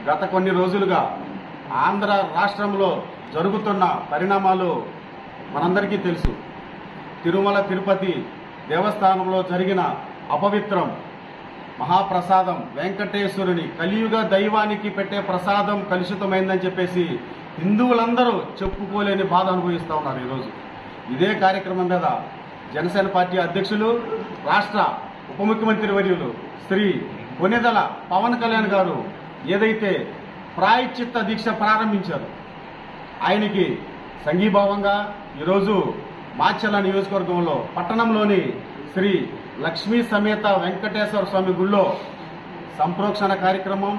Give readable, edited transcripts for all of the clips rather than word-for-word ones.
గత కొన్ని రోజులుగా ఆంధ్ర రాష్ట్రంలో జరుగుతున్న పరిణామాలు మనందరికీ తెలుసు. తిరుమల తిరుపతి దేవస్థానంలో జరిగిన అపవిత్రం మహాప్రసాదం వెంకటేశ్వరుని కలియుగ దైవానికి పెట్టే ప్రసాదం కలుషితమైందని చెప్పేసి హిందువులందరూ చెప్పుకోలేని బాధ అనుభవిస్తూ ఉన్నారు. ఈరోజు ఇదే కార్యక్రమం మీద జనసేన పార్టీ అధ్యక్షులు రాష్ట్ర ఉప ముఖ్యమంత్రి వర్యులు శ్రీ కొణిదెల పవన్ కళ్యాణ్ గారు ఏదైతే ప్రాయశ్చిత్త దీక్ష ప్రారంభించారు, ఆయనకి సంఘీభావంగా ఈరోజు మాచర్ల నియోజకవర్గంలో పట్టణంలోని శ్రీ లక్ష్మీ సమేత వెంకటేశ్వర స్వామి గుళ్ళో సంప్రోక్షణ కార్యక్రమం,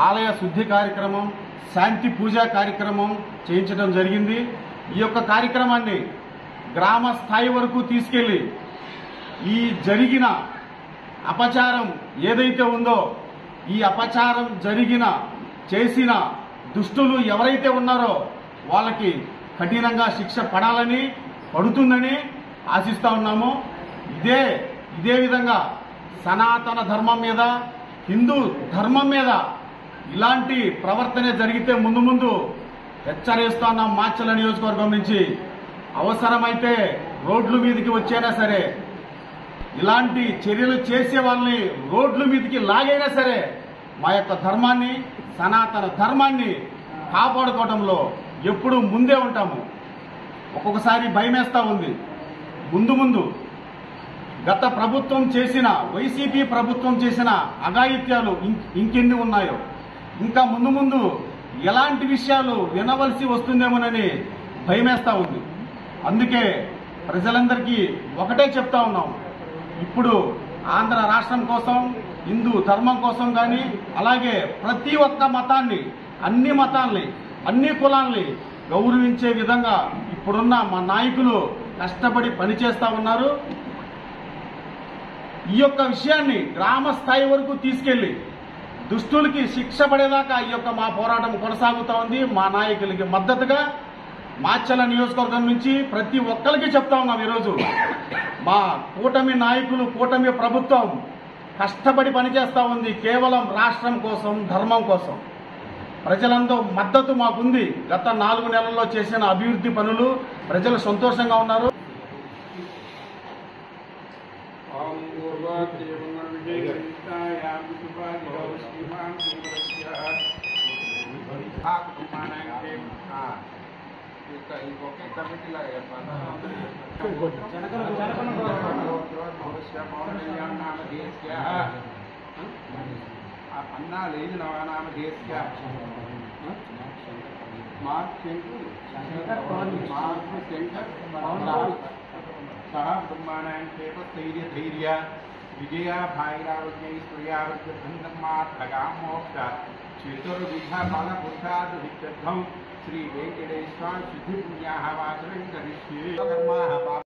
ఆలయ శుద్ధి కార్యక్రమం, శాంతి పూజా కార్యక్రమం చేయించడం జరిగింది. ఈ యొక్క కార్యక్రమాన్ని గ్రామ స్థాయి వరకు తీసుకెళ్లి ఈ జరిగిన అపచారం ఏదైతే ఉందో, ఈ అపచారం చేసిన దుష్టులు ఎవరైతే ఉన్నారో వాళ్ళకి కఠినంగా శిక్ష పడుతుందని ఆశిస్తా ఉన్నాము. ఇదే విధంగా సనాతన ధర్మం మీద, హిందూ ధర్మం మీద ఇలాంటి ప్రవర్తన జరిగితే ముందు హెచ్చరిస్తున్నాం. మాచర్ల నియోజకవర్గం నుంచి అవసరమైతే రోడ్ల మీదకి వచ్చైనా సరే, ఇలాంటి చర్యలు చేసే వాళ్ళని రోడ్ల మీదకి లాగైనా సరే మా యొక్క ధర్మాన్ని, సనాతన ధర్మాన్ని కాపాడుకోవడంలో ఎప్పుడూ ముందే ఉంటాము. ఒక్కొక్కసారి భయమేస్తా ఉంది. ముందు గత ప్రభుత్వం చేసిన, వైసీపీ ప్రభుత్వం చేసిన అఘాయిత్యాలు ఇంకెన్ని ఉన్నాయో, ఇంకా ముందు ఎలాంటి విషయాలు వినవలసి వస్తుందేమోనని భయమేస్తా ఉంది. అందుకే ప్రజలందరికీ ఒకటే చెప్తా ఉన్నాం, ఇప్పుడు ఆంధ్ర రాష్ట్రం కోసం, హిందూ ధర్మం కోసం కానీ, అలాగే ప్రతి ఒక్క మతాన్ని, అన్ని మతాల్ని, అన్ని కులాల్ని గౌరవించే విధంగా ఇప్పుడున్న మా నాయకులు కష్టపడి పనిచేస్తా ఉన్నారు. ఈ యొక్క విషయాన్ని గ్రామ స్థాయి వరకు తీసుకెళ్లి దుష్టులకి శిక్ష పడేదాకా ఈ యొక్క మా పోరాటం కొనసాగుతా ఉంది. మా నాయకులకి మద్దతుగా మాచర్ల నియోజకవర్గం నుంచి ప్రతి ఒక్కరికి చెప్తా ఉన్నాం. ఈరోజు మా కూటమి నాయకులు, కూటమి ప్రభుత్వం కష్టపడి పనిచేస్తా ఉంది కేవలం రాష్ట్రం కోసం, ధర్మం కోసం. ప్రజలందరూ మద్దతు మాకుంది. గత 4 నెలల్లో చేసిన అభివృద్ధి పనులు ప్రజలు సంతోషంగా ఉన్నారు. अन्ना लेज नाम देश क्या मार्क सेंटर सह ब्रह्मांड धैर्य विजया भाईरावज्ञ सूर्यावज्ञ बंधमार्थगा मोक्ष चतुर्विध फल पुरुषार्थम श्री वेंकटेश्वर सिद्धि पुण्याः वाचनं करिष्ये कर्माः